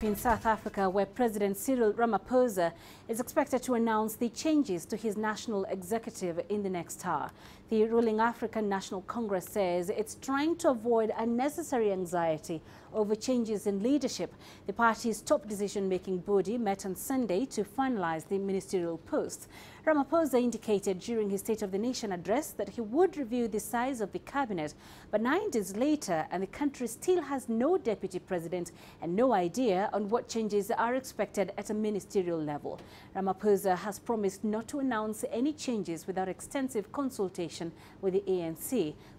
In South Africa, where President Cyril Ramaphosa is expected to announce the changes to his national executive in the next hour. The ruling African National Congress says it's trying to avoid unnecessary anxiety over changes in leadership. The party's top decision-making body met on Sunday to finalize the ministerial posts. Ramaphosa indicated during his State of the Nation address that he would review the size of the cabinet, but 9 days later and the country still has no deputy president and no idea on what changes are expected at a ministerial level. Ramaphosa has promised not to announce any changes without extensive consultation with the ANC.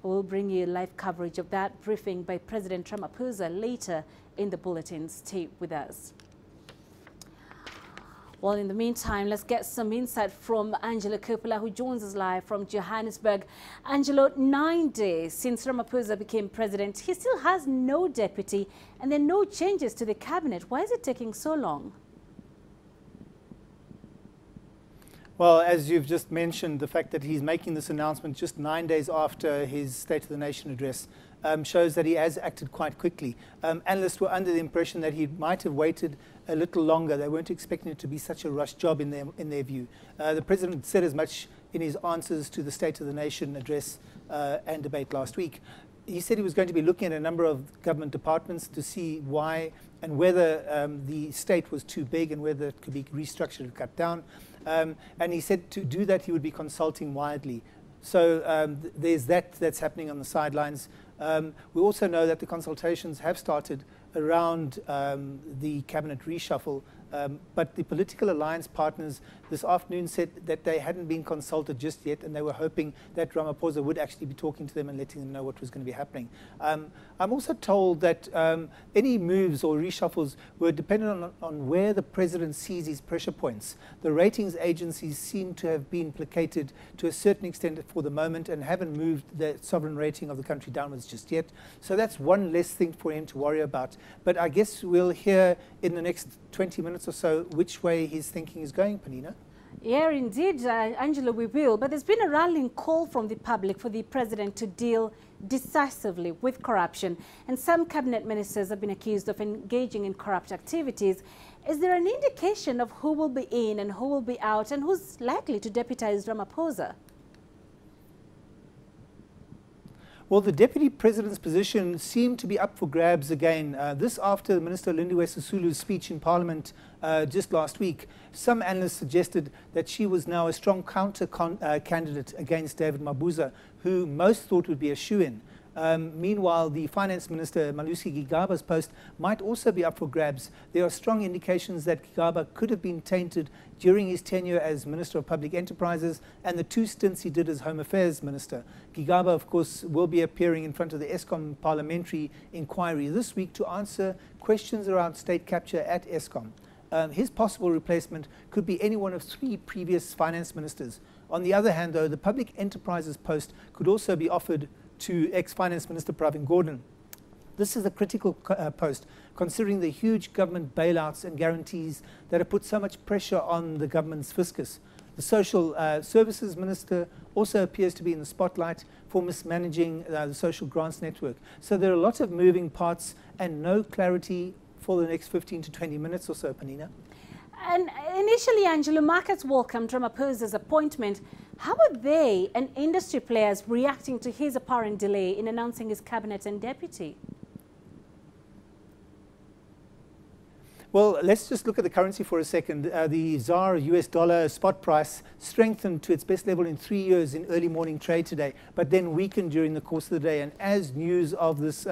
We will bring you live coverage of that briefing by President Ramaphosa later in the bulletin. Stay with us. Well, in the meantime, let's get some insight from Angelo Coppola, who joins us live from Johannesburg. Angelo, 9 days since Ramaphosa became president, he still has no deputy and there are no changes to the cabinet. Why is it taking so long? Well, as you've just mentioned, the fact that he's making this announcement just 9 days after his State of the Nation address shows that he has acted quite quickly. Analysts were under the impression that he might have waited a little longer. They weren't expecting it to be such a rushed job in their view. The President said as much in his answers to the State of the Nation address and debate last week. He said he was going to be looking at a number of government departments to see why and whether the state was too big and whether it could be restructured and cut down. And he said to do that he would be consulting widely. So there's that's happening on the sidelines. We also know that the consultations have started around the cabinet reshuffle, but the political alliance partners this afternoon said that they hadn't been consulted just yet and they were hoping that Ramaphosa would actually be talking to them and letting them know what was going to be happening. I'm also told that any moves or reshuffles were dependent on where the president sees his pressure points. The ratings agencies seem to have been placated to a certain extent for the moment and haven't moved the sovereign rating of the country downwards just yet. So that's one less thing for him to worry about. But I guess we'll hear in the next 20 minutes or so which way his thinking is going, Panina. Yeah, indeed, Angela, we will. But there's been a rallying call from the public for the president to deal decisively with corruption. And some cabinet ministers have been accused of engaging in corrupt activities. Is there an indication of who will be in and who will be out and who's likely to deputize Ramaphosa? Well, the deputy president's position seemed to be up for grabs again. This after Minister Lindiwe Sisulu's speech in Parliament just last week. Some analysts suggested that she was now a strong counter candidate against David Mabuza, who most thought would be a shoo-in. Meanwhile, the Finance Minister, Malusi Gigaba's post, might also be up for grabs. There are strong indications that Gigaba could have been tainted during his tenure as Minister of Public Enterprises and the 2 stints he did as Home Affairs Minister. Gigaba, of course, will be appearing in front of the Eskom parliamentary inquiry this week to answer questions around state capture at Eskom. His possible replacement could be any one of 3 previous finance ministers. On the other hand, though, the Public Enterprises post could also be offered to ex-Finance Minister Pravin Gordhan. This is a critical post, considering the huge government bailouts and guarantees that have put so much pressure on the government's fiscus. The Social Services Minister also appears to be in the spotlight for mismanaging the social grants network. So there are a lot of moving parts and no clarity for the next 15 to 20 minutes or so, Panina. And initially, Angelo, markets welcomed Ramaphosa's appointment. How are they and industry players reacting to his apparent delay in announcing his cabinet and deputy? Well, let's just look at the currency for a second. The ZAR US dollar spot price strengthened to its best level in 3 years in early morning trade today, but then weakened during the course of the day. And as news of this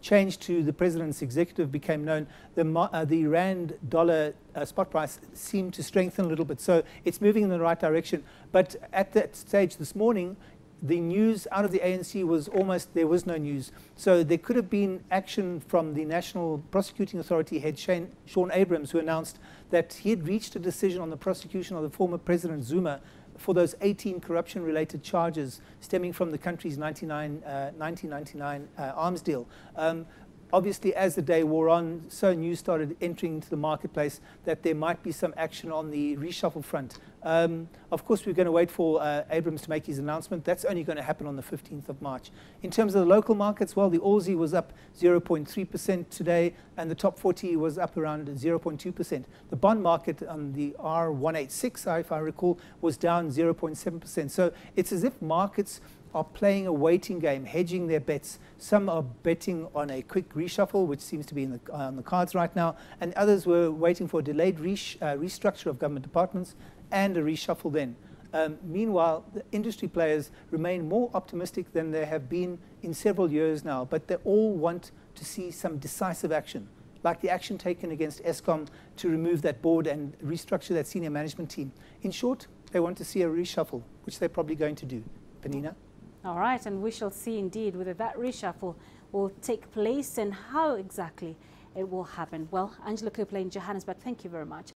change to the president's executive became known, the rand dollar spot price seemed to strengthen a little bit. So it's moving in the right direction. But at that stage this morning, the news out of the ANC was almost, there was no news. So there could have been action from the National Prosecuting Authority head, Sean Abrams, who announced that he had reached a decision on the prosecution of the former President Zuma for those 18 corruption-related charges stemming from the country's 1999 arms deal. Obviously, as the day wore on, so news started entering into the marketplace that there might be some action on the reshuffle front. Of course, we're going to wait for Abrams to make his announcement. That's only going to happen on the 15th of March. In terms of the local markets, well, the Aussie was up 0.3% today, and the top 40 was up around 0.2%. The bond market on the R186, if I recall, was down 0.7%. So it's as if markets are playing a waiting game, hedging their bets. Some are betting on a quick reshuffle, which seems to be on the cards right now, and others were waiting for a delayed restructure of government departments and a reshuffle then. Meanwhile, the industry players remain more optimistic than they have been in several years now, but they all want to see some decisive action, like the action taken against Eskom to remove that board and restructure that senior management team. In short, they want to see a reshuffle, which they're probably going to do. Penina? All right, and we shall see indeed whether that reshuffle will take place and how exactly it will happen. Well, Angela Copeland in Johannesburg, thank you very much.